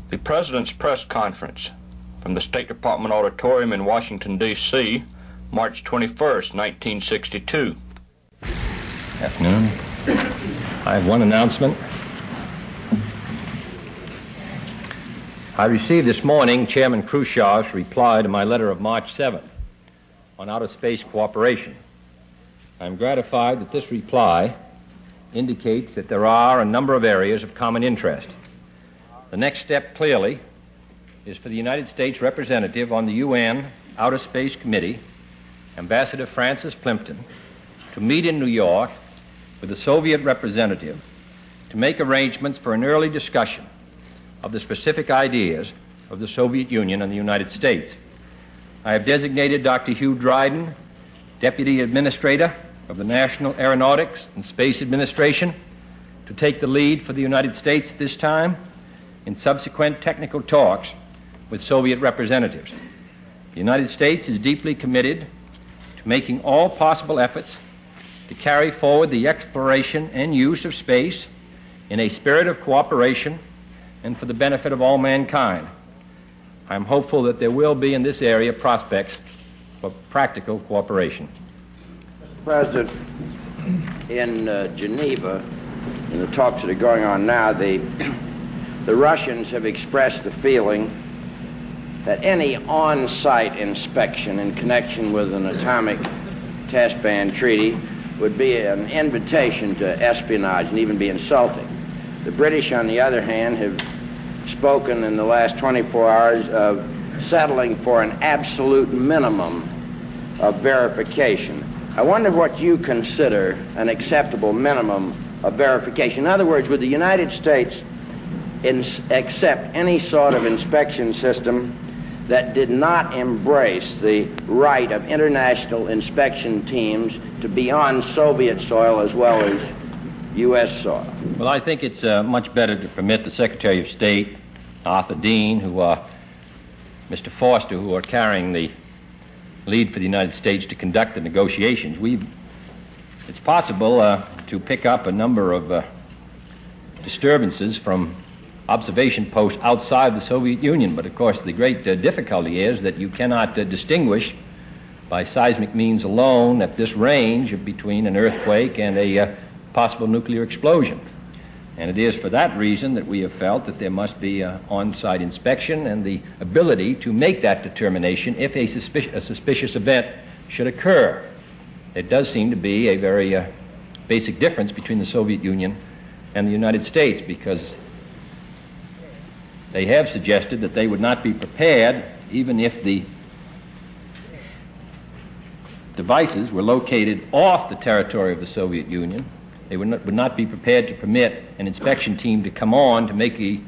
The President's Press Conference from the State Department Auditorium in Washington, D.C., March 21st, 1962. Afternoon. I have one announcement. I received this morning Chairman Khrushchev's reply to my letter of March 7th on outer space cooperation. I am gratified that this reply indicates that there are a number of areas of common interest. The next step, clearly, is for the United States representative on the UN Outer Space Committee, Ambassador Francis Plimpton, to meet in New York with the Soviet representative to make arrangements for an early discussion of the specific ideas of the Soviet Union and the United States. I have designated Dr. Hugh Dryden, Deputy Administrator of the National Aeronautics and Space Administration, to take the lead for the United States at this time in subsequent technical talks with Soviet representatives. The United States is deeply committed to making all possible efforts to carry forward the exploration and use of space in a spirit of cooperation and for the benefit of all mankind. I am hopeful that there will be in this area prospects for practical cooperation. Mr. President, in Geneva, in the talks that are going on now, the Russians have expressed the feeling that any on-site inspection in connection with an atomic test ban treaty would be an invitation to espionage and even be insulting. The British, on the other hand, have spoken in the last 24 hours of settling for an absolute minimum of verification. I wonder what you consider an acceptable minimum of verification. In other words, would the United States accept any sort of inspection system that did not embrace the right of international inspection teams to be on Soviet soil as well as U.S. soil? Well, I think it's much better to permit the Secretary of State, Arthur Dean, Mr. Foster, who are carrying the lead for the United States, to conduct the negotiations. It's possible to pick up a number of disturbances from observation posts outside the Soviet Union, but of course the great difficulty is that you cannot distinguish by seismic means alone at this range between an earthquake and a possible nuclear explosion. And it is for that reason that we have felt that there must be on-site inspection and the ability to make that determination if a suspicious event should occur. There does seem to be a very basic difference between the Soviet Union and the United States, because they have suggested that they would not be prepared even if the devices were located off the territory of the Soviet Union. They would not be prepared to permit an inspection team to come on to make a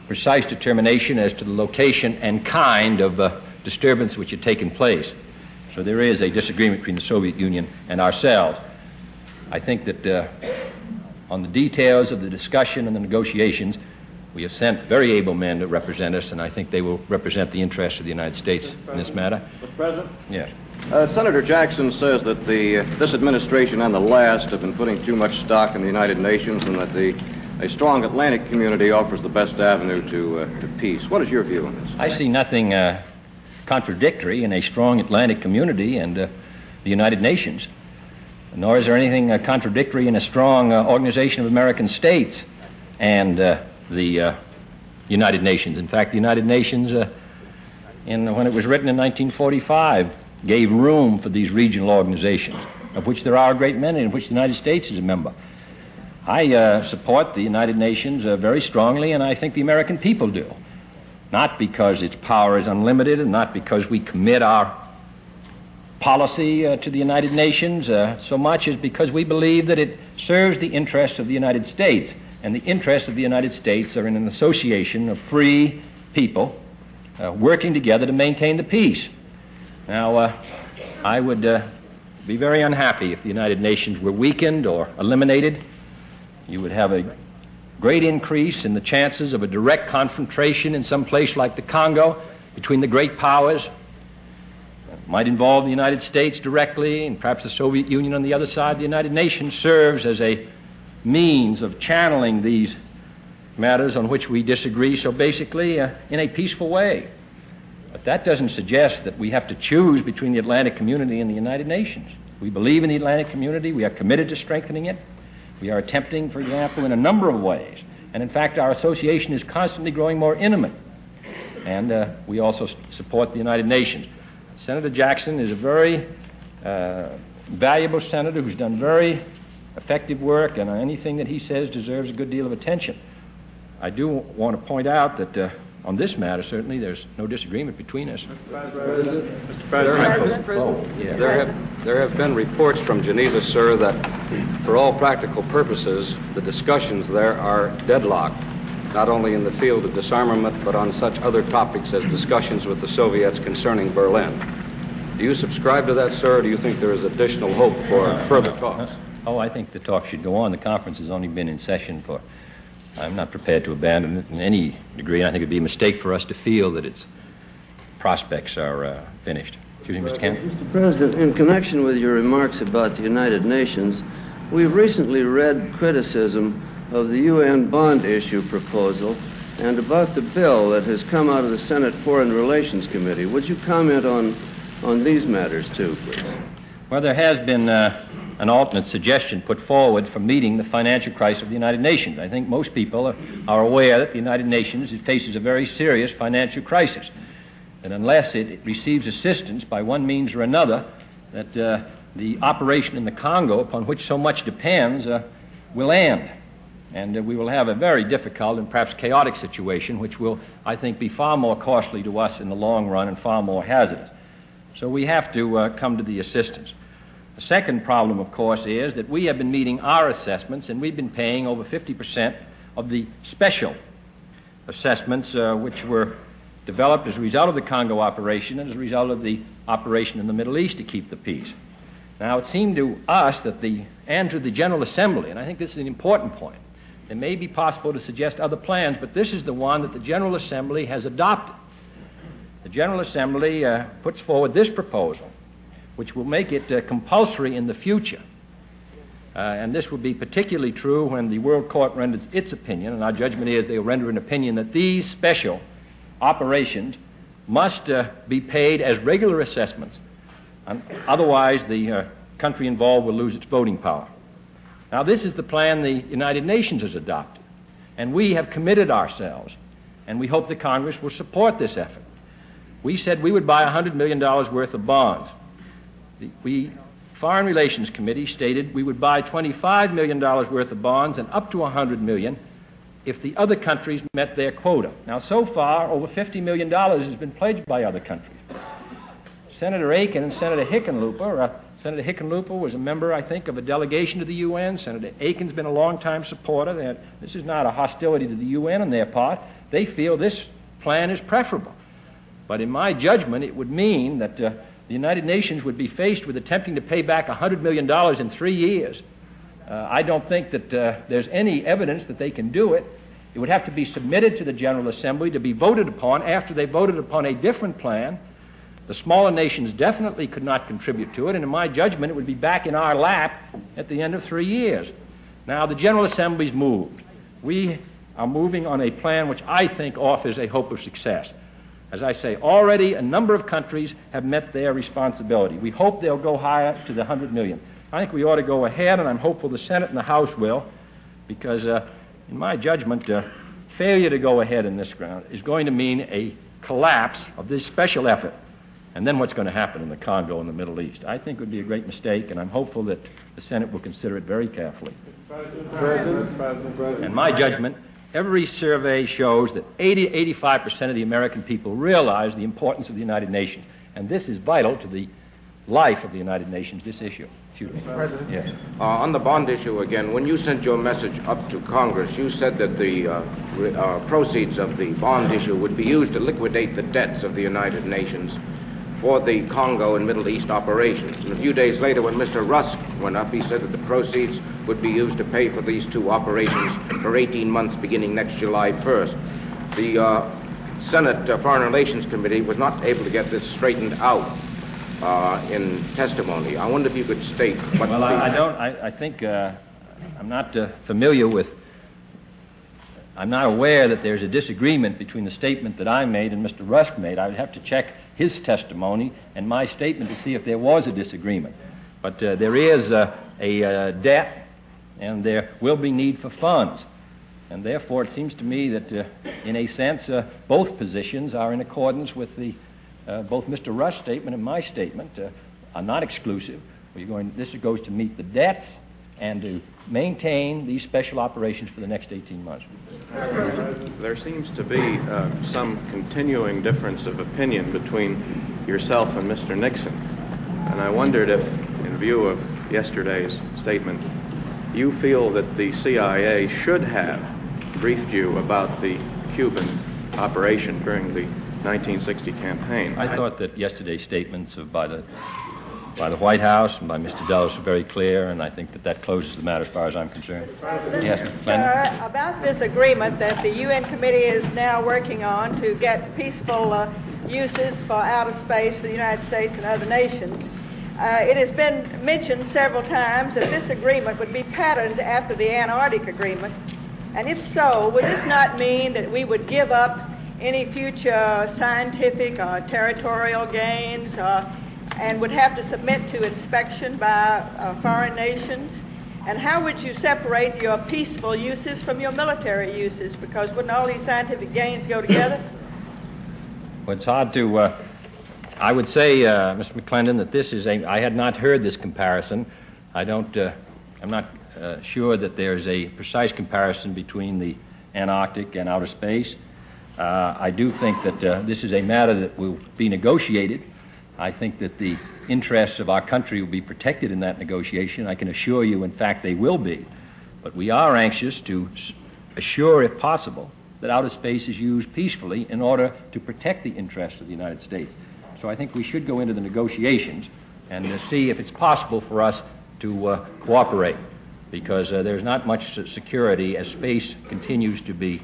precise determination as to the location and kind of disturbance which had taken place. So there is a disagreement between the Soviet Union and ourselves. I think that on the details of the discussion and the negotiations, we have sent very able men to represent us, and I think they will represent the interests of the United States in this matter. Mr. President? Yes. Senator Jackson says that this administration and the last have been putting too much stock in the United Nations, and that a strong Atlantic community offers the best avenue to peace. What is your view on this? I see nothing contradictory in a strong Atlantic community and the United Nations, nor is there anything contradictory in a strong Organization of American States and the United Nations. In fact, the United Nations, when it was written in 1945, gave room for these regional organizations, of which there are a great many, in which the United States is a member. I support the United Nations very strongly, and I think the American people do. Not because its power is unlimited, and not because we commit our policy to the United Nations so much as because we believe that it serves the interests of the United States, and the interests of the United States are in an association of free people working together to maintain the peace. Now, I would be very unhappy if the United Nations were weakened or eliminated. You would have a great increase in the chances of a direct confrontation in some place like the Congo between the great powers. It might involve the United States directly and perhaps the Soviet Union on the other side. The United Nations serves as a means of channeling these matters on which we disagree, so basically in a peaceful way. But that doesn't suggest that we have to choose between the Atlantic community and the United Nations. We believe in the Atlantic community. We are committed to strengthening it. We are attempting, for example, in a number of ways. And in fact, our association is constantly growing more intimate. And we also support the United Nations. Senator Jackson is a very valuable senator who's done very effective work, and anything that he says deserves a good deal of attention. I do want to point out that on this matter, certainly, there's no disagreement between us. Mr. President. There have been reports from Geneva, sir, that for all practical purposes, the discussions there are deadlocked, not only in the field of disarmament, but on such other topics as discussions with the Soviets concerning Berlin. Do you subscribe to that, sir, or do you think there is additional hope for further talks? Oh, I think the talk should go on. The conference has only been in session for... I'm not prepared to abandon it in any degree. I think it would be a mistake for us to feel that its prospects are finished. Excuse me, Mr. Kennedy. Mr. President, in connection with your remarks about the United Nations, we've recently read criticism of the UN bond issue proposal and about the bill that has come out of the Senate Foreign Relations Committee. Would you comment on these matters, too, please? Well, there has been an alternate suggestion put forward for meeting the financial crisis of the United Nations. I think most people are aware that the United Nations faces a very serious financial crisis, and unless it receives assistance by one means or another, that the operation in the Congo, upon which so much depends, will end. And we will have a very difficult and perhaps chaotic situation, which will, I think, be far more costly to us in the long run and far more hazardous. So we have to come to the assistance. The second problem, of course, is that we have been meeting our assessments, and we've been paying over 50% of the special assessments which were developed as a result of the Congo operation and as a result of the operation in the Middle East to keep the peace. Now, it seemed to us that the General Assembly, and I think this is an important point, it may be possible to suggest other plans, but this is the one that the General Assembly has adopted. The General Assembly puts forward this proposal, which will make it compulsory in the future. And this will be particularly true when the World Court renders its opinion, and our judgment is they will render an opinion that these special operations must be paid as regular assessments. Otherwise, the country involved will lose its voting power. Now, this is the plan the United Nations has adopted, and we have committed ourselves, and we hope the Congress will support this effort. We said we would buy $100 million worth of bonds. The Foreign Relations Committee stated we would buy $25 million worth of bonds and up to $100 million if the other countries met their quota. Now, so far, over $50 million has been pledged by other countries. Senator Aiken and Senator Hickenlooper, Senator Hickenlooper was a member, I think, of a delegation to the UN. Senator Aiken's been a long-time supporter. This is not a hostility to the UN on their part. They feel this plan is preferable. But in my judgment, it would mean that the United Nations would be faced with attempting to pay back $100 million in 3 years. I don't think that there's any evidence that they can do it. It would have to be submitted to the General Assembly to be voted upon after they voted upon a different plan. The smaller nations definitely could not contribute to it, and in my judgment, it would be back in our lap at the end of 3 years. Now, the General Assembly's moved. We are moving on a plan which I think offers a hope of success. As I say, already a number of countries have met their responsibility. We hope they'll go higher to the $100 million. I think we ought to go ahead, and I'm hopeful the Senate and the House will, because in my judgment, failure to go ahead in this ground is going to mean a collapse of this special effort. And then what's going to happen in the Congo and the Middle East? I think it would be a great mistake, and I'm hopeful that the Senate will consider it very carefully. In my judgment, every survey shows that 85% of the American people realize the importance of the United Nations. And this is vital to the life of the United Nations, this issue. Excuse me. President. Yes. On the bond issue again, when you sent your message up to Congress, you said that the proceeds of the bond issue would be used to liquidate the debts of the United Nations for the Congo and Middle East operations. And a few days later, when Mr. Rusk went up, he said that the proceeds would be used to pay for these two operations for 18 months beginning next July 1st. The Senate Foreign Relations Committee was not able to get this straightened out in testimony. I wonder if you could state what... Well, I think I'm not familiar with I'm not aware that there's a disagreement between the statement that I made and Mr. Rusk made. I would have to check his testimony and my statement to see if there was a disagreement. But there is a debt, and there will be need for funds. And therefore, it seems to me that, in a sense, both positions are in accordance with both Mr. Rusk's statement and my statement are not exclusive. This goes to meet the debts and to maintain these special operations for the next 18 months. There seems to be some continuing difference of opinion between yourself and Mr. Nixon. And I wondered if, in view of yesterday's statement, you feel that the CIA should have briefed you about the Cuban operation during the 1960 campaign. I thought that yesterday's statements by the White House and by Mr. Dulles were very clear, and I think that closes the matter as far as I'm concerned. Yes, Mr. Sir, about this agreement that the UN committee is now working on to get peaceful uses for outer space for the United States and other nations, it has been mentioned several times that this agreement would be patterned after the Antarctic Agreement. And if so, would this not mean that we would give up any future scientific or territorial gains and would have to submit to inspection by foreign nations? And how would you separate your peaceful uses from your military uses? Because wouldn't all these scientific gains go together? Well, it's hard to... I would say, Mr. McClendon, that this is I had not heard this comparison. I'm not sure that there's a precise comparison between the Antarctic and outer space. I do think that this is a matter that will be negotiated. I think that the interests of our country will be protected in that negotiation. I can assure you, in fact, they will be. But we are anxious to assure, if possible, that outer space is used peacefully in order to protect the interests of the United States. So I think we should go into the negotiations and see if it's possible for us to cooperate, because there's not much security as space continues to be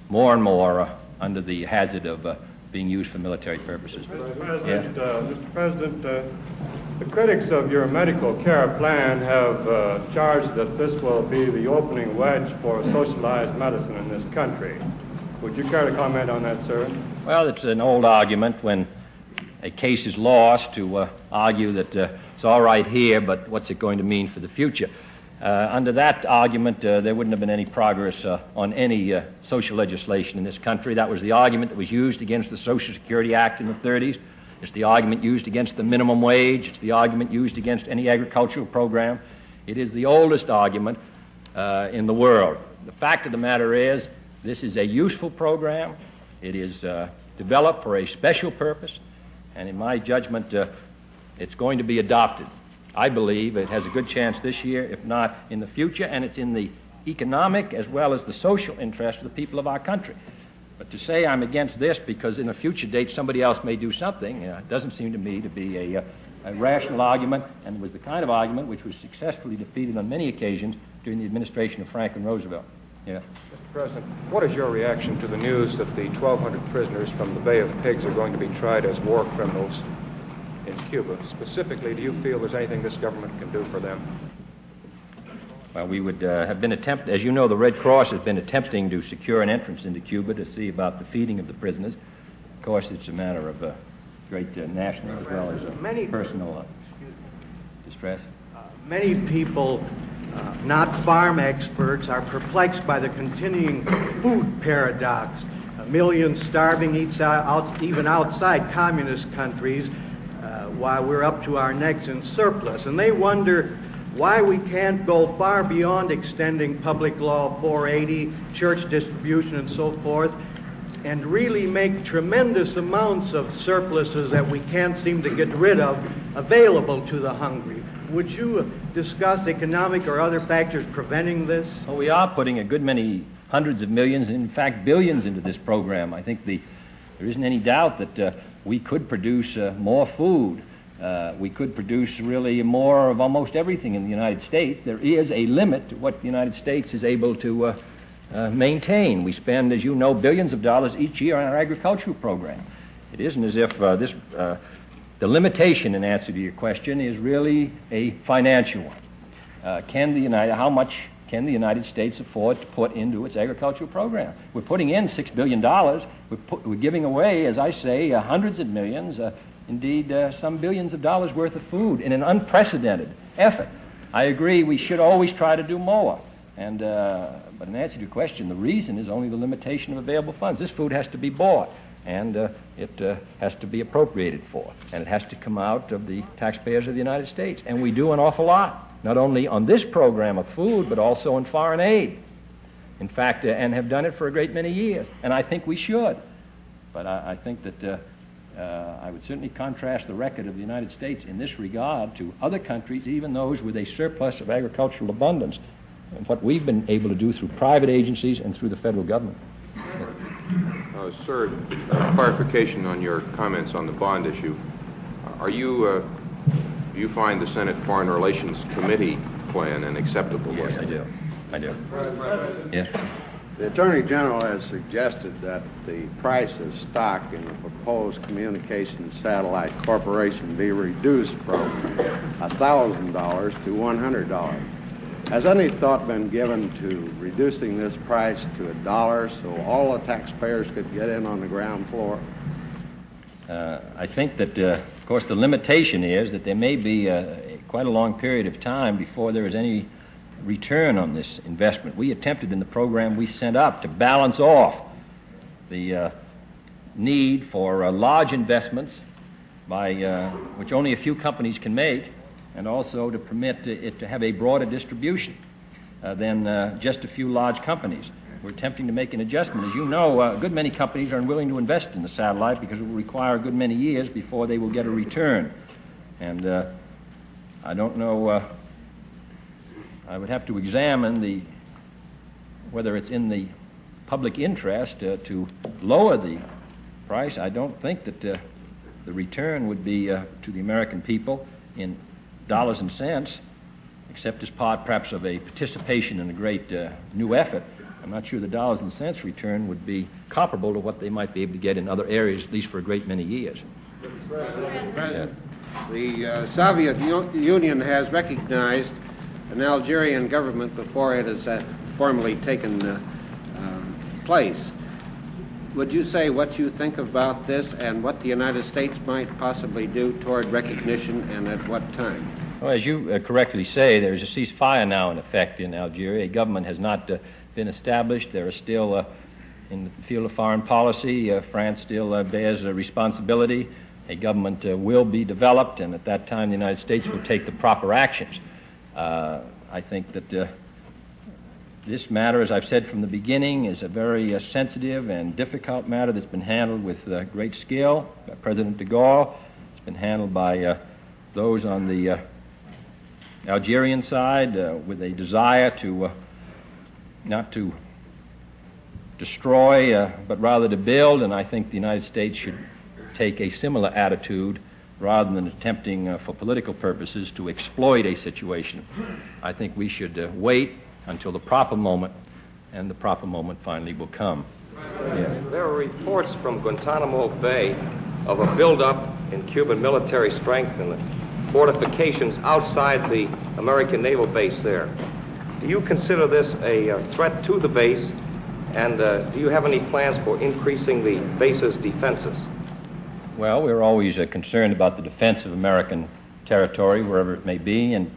more and more under the hazard of being used for military purposes. Mr. President, the critics of your medical care plan have charged that this will be the opening wedge for socialized medicine in this country. Would you care to comment on that, sir? Well, it's an old argument when a case is lost to argue that it's all right here, but what's it going to mean for the future? Under that argument, there wouldn't have been any progress on any social legislation in this country. That was the argument that was used against the Social Security Act in the 30s. It's the argument used against the minimum wage. It's the argument used against any agricultural program. It is the oldest argument in the world. The fact of the matter is, this is a useful program. It is developed for a special purpose, and in my judgment, it's going to be adopted. I believe it has a good chance this year, if not in the future, and it's in the economic as well as the social interest of the people of our country. But to say I'm against this because in a future date somebody else may do something, doesn't seem to me to be a rational argument, and it was the kind of argument which was successfully defeated on many occasions during the administration of Franklin Roosevelt. Yeah. Mr. President, what is your reaction to the news that the 1,200 prisoners from the Bay of Pigs are going to be tried as war criminals in Cuba? Specifically, do you feel there's anything this government can do for them? Well, we would have been as you know, the Red Cross has been attempting to secure an entrance into Cuba to see about the feeding of the prisoners. Of course, it's a matter of great national as well as personal distress. Many people, not farm experts, are perplexed by the continuing food paradox. Millions starving even outside communist countries while we're up to our necks in surplus. And they wonder why we can't go far beyond extending Public Law 480, church distribution and so forth, and really make tremendous amounts of surpluses that we can't seem to get rid of available to the hungry. Would you discuss economic or other factors preventing this? Well, we are putting a good many hundreds of millions, in fact billions, into this program. I think there isn't any doubt that we could produce more food. We could produce really more of almost everything in the United States. There is a limit to what the United States is able to maintain. We spend, as you know, billions of dollars each year on our agricultural program. It isn't as if the limitation, in answer to your question, is really a financial one. How much can the United States afford to put into its agricultural program. We're putting in $6 billion. We're giving away, as I say, hundreds of millions, indeed some billions of dollars worth of food in an unprecedented effort. I agree we should always try to do more. And, but in answer to your question, the reason is only the limitation of available funds. This food has to be bought, and it has to be appropriated for, and it has to come out of the taxpayers of the United States. And we do an awful lot, not only on this program of food, but also in foreign aid. In fact, and have done it for a great many years. And I think we should. But I think that I would certainly contrast the record of the United States in this regard to other countries, even those with a surplus of agricultural abundance, and what we've been able to do through private agencies and through the federal government. Sir, clarification on your comments on the bond issue. Do you find the Senate Foreign Relations Committee plan an acceptable one? Yes, I do. I do. Yes. The Attorney General has suggested that the price of stock in the proposed Communications Satellite Corporation be reduced from $1,000 to $100. Has any thought been given to reducing this price to $1 so all the taxpayers could get in on the ground floor? I think that, of course, the limitation is that there may be quite a long period of time before there is any return on this investment. We attempted in the program we sent up to balance off the need for large investments by which only a few companies can make, and also to permit it to have a broader distribution than just a few large companies. We're attempting to make an adjustment. As you know, a good many companies are unwilling to invest in the satellite because it will require a good many years before they will get a return. And I don't know, I would have to examine whether it's in the public interest to lower the price. I don't think that the return would be to the American people in dollars and cents, except as part perhaps of a participation in a great new effort. I'm not sure the dollars and cents return would be comparable to what they might be able to get in other areas, at least for a great many years. President, the Soviet Union has recognized an Algerian government before it has formally taken place. Would you say what you think about this and what the United States might possibly do toward recognition, and at what time? Well, as you correctly say, there is a ceasefire now in effect in Algeria. A government has not been established. There are still, in the field of foreign policy, France still bears a responsibility. A government will be developed, and at that time the United States will take the proper actions. I think that this matter, as I've said from the beginning, is a very sensitive and difficult matter that's been handled with great skill by President de Gaulle. It's been handled by those on the Algerian side with a desire to not to destroy, but rather to build, and I think the United States should take a similar attitude rather than attempting for political purposes to exploit a situation. I think we should wait until the proper moment, and the proper moment finally will come. Yes. There are reports from Guantanamo Bay of a buildup in Cuban military strength and the fortifications outside the American naval base there. Do you consider this a threat to the base, and do you have any plans for increasing the base's defenses? Well, we're always concerned about the defense of American territory, wherever it may be, and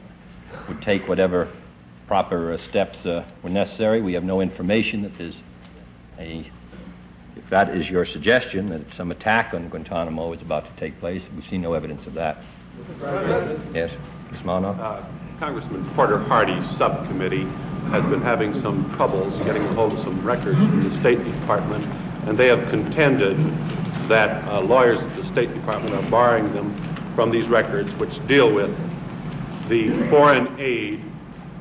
would take whatever proper steps were necessary. We have no information that there's if that is your suggestion, that some attack on Guantanamo is about to take place. We've seen no evidence of that. Yes, Ms. Mano? Congressman Porter Hardy's subcommittee has been having some troubles getting a hold of some records from the State Department, and they have contended that lawyers at the State Department are borrowing them from these records, which deal with the foreign aid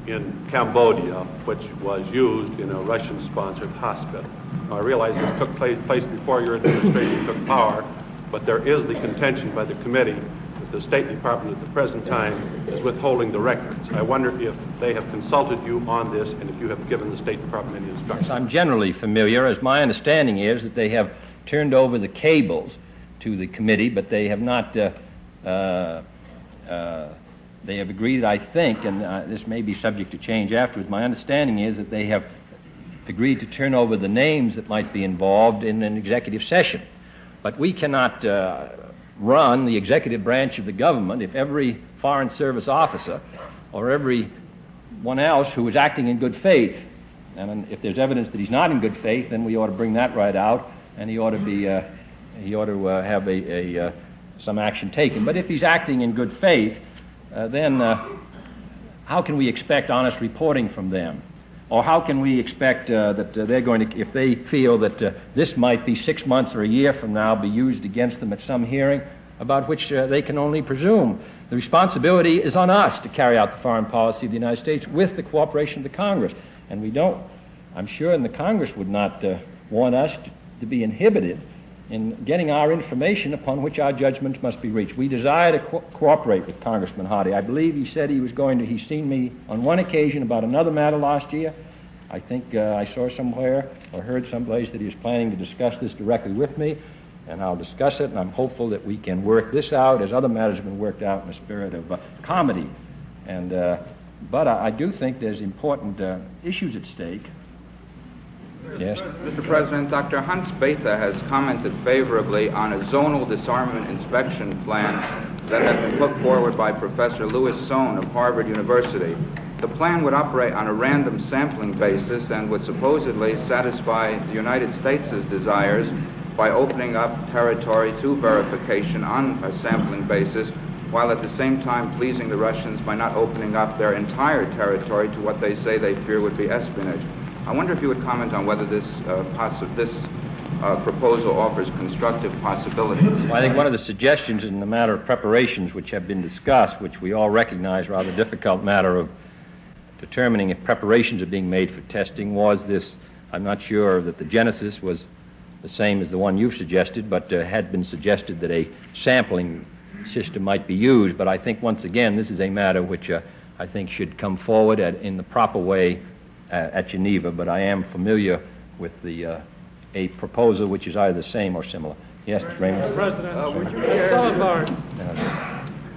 in Cambodia, which was used in a Russian-sponsored hospital. Now, I realize this took place before your administration took power, but there is the contention by the committee that the State Department at the present time is withholding the records. I wonder if they have consulted you on this and if you have given the State Department any instructions. I'm generally familiar, as my understanding is that they have turned over the cables to the committee, but they have not They have agreed, I think, and this may be subject to change afterwards, my understanding is that they have agreed to turn over the names that might be involved in an executive session. But we cannot run the executive branch of the government if every Foreign Service officer or everyone else who is acting in good faith, and if there's evidence that he's not in good faith, then we ought to bring that right out, and he ought to have some action taken. But if he's acting in good faith, then how can we expect honest reporting from them? Or how can we expect that they're going to, if they feel that this might be 6 months or a year from now, be used against them at some hearing about which they can only presume? The responsibility is on us to carry out the foreign policy of the United States with the cooperation of the Congress. And we don't, I'm sure, and the Congress would not want us to be inhibited in getting our information upon which our judgments must be reached. We desire to cooperate with Congressman Hardy. I believe he said he was going to, he's seen me on one occasion about another matter last year. I think I saw somewhere or heard someplace that he was planning to discuss this directly with me, and I'll discuss it, and I'm hopeful that we can work this out as other matters have been worked out in a spirit of comedy. And, but I do think there's important issues at stake. Yes. Mr. President, Dr. Hans Bethe has commented favorably on a zonal disarmament inspection plan that has been put forward by Professor Louis Sohn of Harvard University. The plan would operate on a random sampling basis and would supposedly satisfy the United States' desires by opening up territory to verification on a sampling basis, while at the same time pleasing the Russians by not opening up their entire territory to what they say they fear would be espionage. I wonder if you would comment on whether this proposal offers constructive possibilities. Well, I think one of the suggestions in the matter of preparations which have been discussed, which we all recognize rather difficult matter of determining if preparations are being made for testing, was this. I'm not sure that the genesis was the same as the one you've suggested, but had been suggested that a sampling system might be used. But I think, once again, this is a matter which I think should come forward in the proper way at Geneva, but I am familiar with a proposal which is either the same or similar. Yes, Mr. Raymond? Mr. President, would you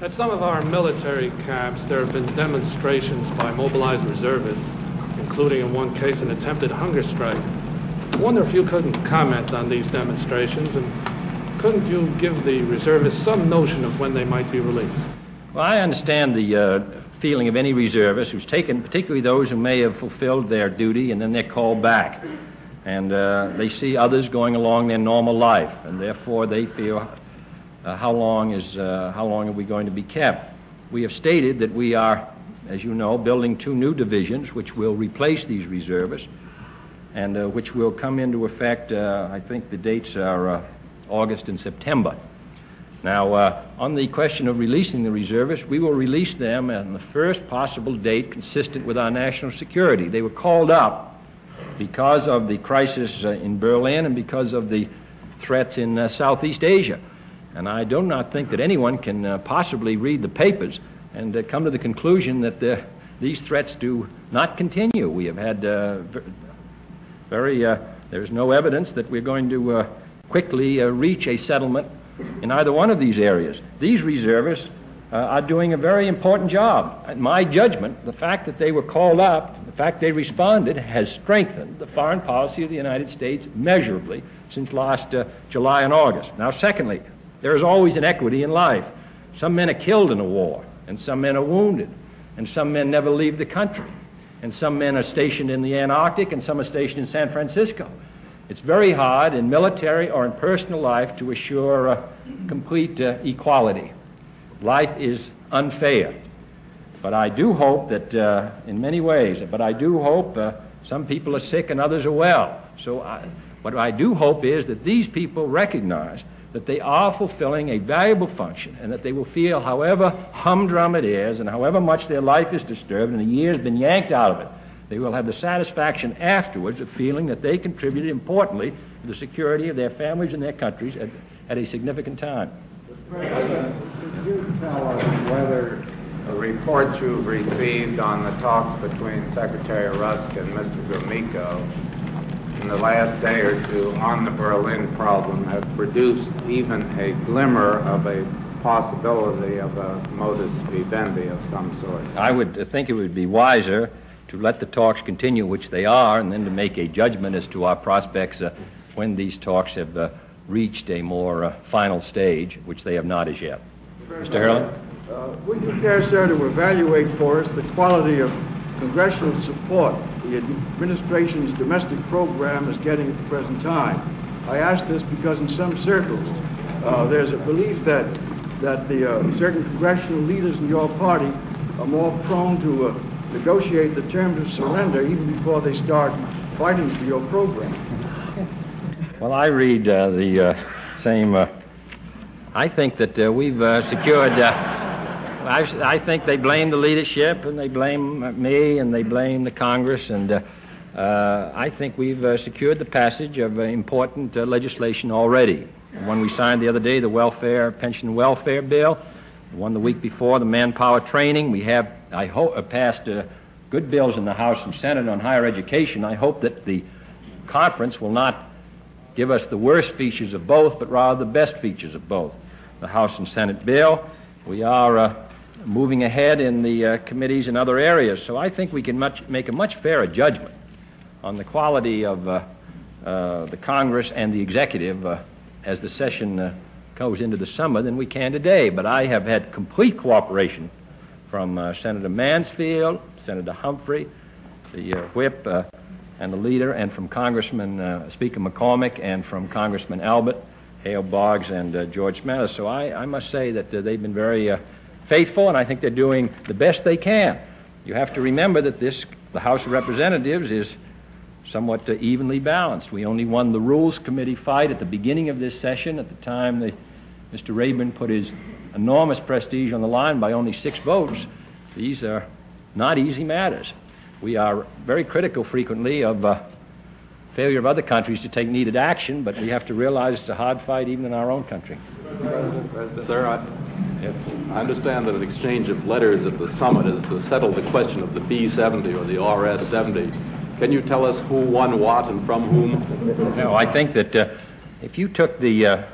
at some of our military camps, there have been demonstrations by mobilized reservists, including in one case an attempted hunger strike. I wonder if you couldn't comment on these demonstrations, and couldn't you give the reservists some notion of when they might be released? Well, I understand the feeling of any reservist who's taken, particularly those who may have fulfilled their duty and then they're called back. And they see others going along their normal life, and therefore they feel how long are we going to be kept? We have stated that we are, as you know, building 2 new divisions which will replace these reservists and which will come into effect, I think the dates are August and September. Now, on the question of releasing the reservists, we will release them on the first possible date consistent with our national security. They were called up because of the crisis in Berlin and because of the threats in Southeast Asia. And I do not think that anyone can possibly read the papers and come to the conclusion that these threats do not continue. We have had there's no evidence that we're going to quickly reach a settlement in either one of these areas. These reservists are doing a very important job. In my judgment, the fact that they were called up, the fact they responded, has strengthened the foreign policy of the United States measurably since last July and August. Now, secondly, there is always inequity in life. Some men are killed in a war, and some men are wounded, and some men never leave the country, and some men are stationed in the Antarctic, and some are stationed in San Francisco. It's very hard in military or in personal life to assure complete equality. Life is unfair. But I do hope that in many ways, but I do hope some people are sick and others are well. So what I do hope is that these people recognize that they are fulfilling a valuable function and that they will feel, however humdrum it is and however much their life is disturbed and a year has been yanked out of it, they will have the satisfaction afterwards of feeling that they contributed importantly to the security of their families and their countries at a significant time. President, could you tell us whether the reports you've received on the talks between Secretary Rusk and Mr. Gromyko in the last day or two on the Berlin problem have produced even a glimmer of a possibility of a modus vivendi of some sort? I would think it would be wiser to let the talks continue, which they are, and then to make a judgment as to our prospects when these talks have reached a more final stage, which they have not as yet. Mr. Hurley? Would you care, sir, to evaluate for us the quality of congressional support the administration's domestic program is getting at the present time? I ask this because in some circles there's a belief that the certain congressional leaders in your party are more prone to negotiate the terms of surrender even before they start fighting for your program. Well, I read the same. I think that we've secured. I think they blame the leadership, and they blame me, and they blame the Congress, and I think we've secured the passage of important legislation already. When we signed the other day the pension welfare bill, the one the week before, the manpower training, we have, I hope, passed good bills in the House and Senate on higher education. I hope that the conference will not give us the worst features of both, but rather the best features of both. The House and Senate bill, we are moving ahead in the committees and other areas, so I think we can make a much fairer judgment on the quality of the Congress and the executive as the session goes into the summer than we can today. But I have had complete cooperation from Senator Mansfield, Senator Humphrey, the whip and the leader, and from Congressman Speaker McCormick, and from Congressman Albert, Hale Boggs, and George Smathers. So I must say that they've been very faithful, and I think they're doing the best they can. You have to remember that the House of Representatives is somewhat evenly balanced. We only won the Rules Committee fight at the beginning of this session. At the time Mr. Rayburn put his enormous prestige on the line by only 6 votes. These are not easy matters. We are very critical frequently of failure of other countries to take needed action, but we have to realize it's a hard fight even in our own country. Sir, I understand that an exchange of letters at the summit has settled the question of the B-70 or the RS-70. Can you tell us who won what and from whom? No, I think that if you took the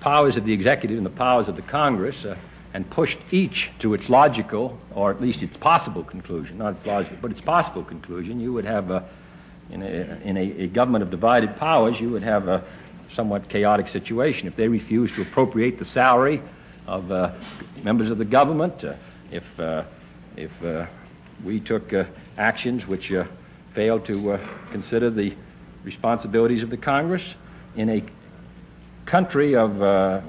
powers of the executive and the powers of the Congress and pushed each to its logical, or at least its possible conclusion, not its logical, but its possible conclusion, you would have, in a government of divided powers, you would have a somewhat chaotic situation. If they refuse to appropriate the salary of members of the government, if we took actions which failed to consider the responsibilities of the Congress, in a country of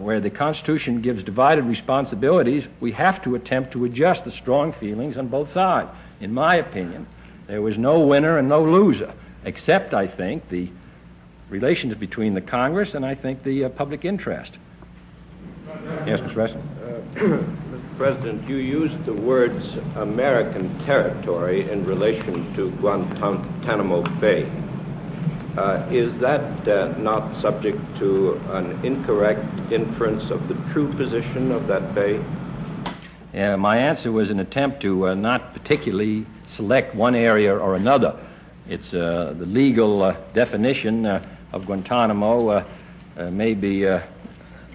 where the Constitution gives divided responsibilities, we have to attempt to adjust the strong feelings on both sides. In my opinion, there was no winner and no loser, except, I think, the relations between the Congress and, I think, the public interest. Yes, Mr. Weston? Mr. President, you used the words American territory in relation to Guantanamo Bay. Is that not subject to an incorrect inference of the true position of that bay? My answer was an attempt to not particularly select one area or another. It's the legal definition of Guantanamo may be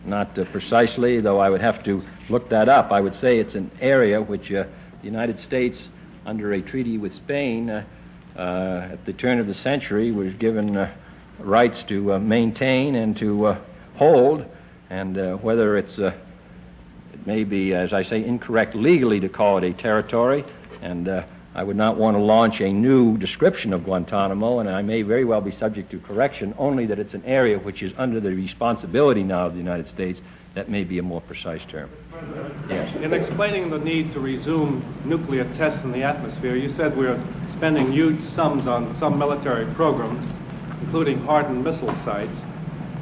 not precisely, though I would have to look that up. I would say it's an area which the United States, under a treaty with Spain, at the turn of the century, was given rights to maintain and to hold, and whether it may be, as I say, incorrect legally to call it a territory, and I would not want to launch a new description of Guantanamo, and I may very well be subject to correction, only that it's an area which is under the responsibility now of the United States. That may be a more precise term. Yes. In explaining the need to resume nuclear tests in the atmosphere, you said we're spending huge sums on some military programs, including hardened missile sites,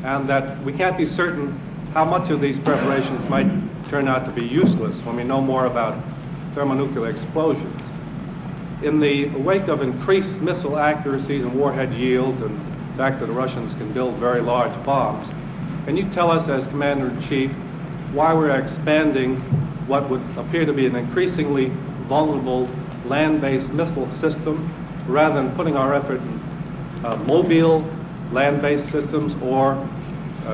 and that we can't be certain how much of these preparations might turn out to be useless when we know more about thermonuclear explosions. In the wake of increased missile accuracies and warhead yields and the fact that the Russians can build very large bombs, can you tell us as Commander-in-Chief why we're expanding what would appear to be an increasingly vulnerable land-based missile system rather than putting our effort in mobile land-based systems or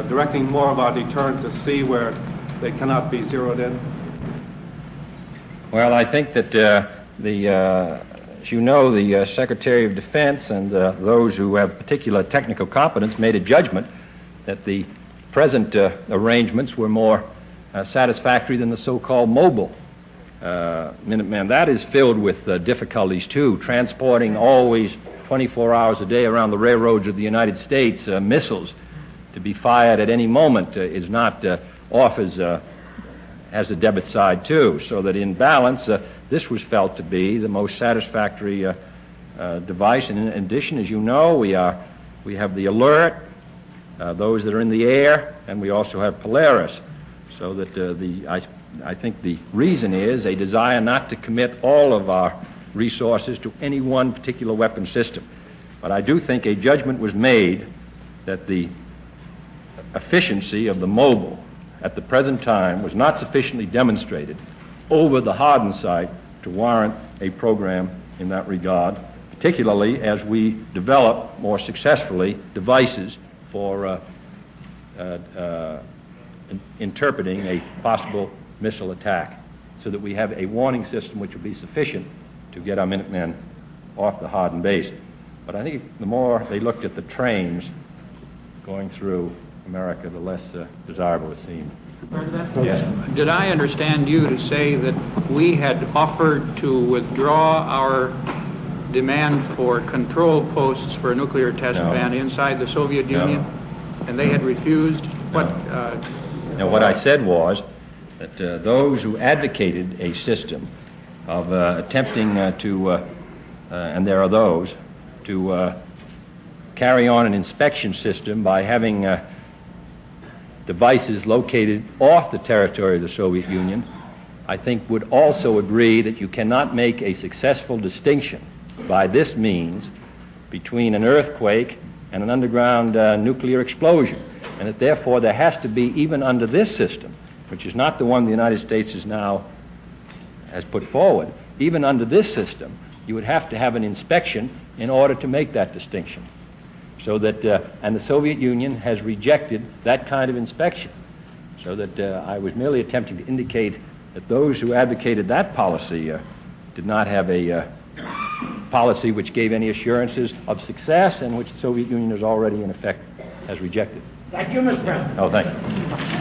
directing more of our deterrent to sea where they cannot be zeroed in? Well, I think that as you know, the Secretary of Defense and those who have particular technical competence made a judgment that the present arrangements were more satisfactory than the so-called mobile Minuteman. That is filled with difficulties, too. Transporting always 24 hours a day around the railroads of the United States missiles to be fired at any moment is not has a debit side, too. So that in balance, this was felt to be the most satisfactory device. And in addition, as you know, we have the Alert, those that are in the air, and we also have Polaris. So that I think the reason is a desire not to commit all of our resources to any one particular weapon system. But I do think a judgment was made that the efficiency of the mobile at the present time was not sufficiently demonstrated over the hardened site to warrant a program in that regard, particularly as we develop more successfully devices for interpreting a possible missile attack, so that we have a warning system which will be sufficient to get our Minutemen off the hardened base. But I think the more they looked at the trains going through America, the less desirable it seemed. Yes. Did I understand you to say that we had offered to withdraw our demand for control posts for a nuclear test ban inside the Soviet Union, and they had refused? Now, what I said was that those who advocated a system of attempting and there are those, to carry on an inspection system by having devices located off the territory of the Soviet Union, I think would also agree that you cannot make a successful distinction by this means between an earthquake and an underground nuclear explosion, and that therefore there has to be, even under this system, which is not the one the United States has put forward, even under this system, you would have to have an inspection in order to make that distinction. So that, and the Soviet Union has rejected that kind of inspection. So that I was merely attempting to indicate that those who advocated that policy did not have a policy which gave any assurances of success, and which the Soviet Union has already, in effect, has rejected. Thank you, Mr. President. Oh, thank you.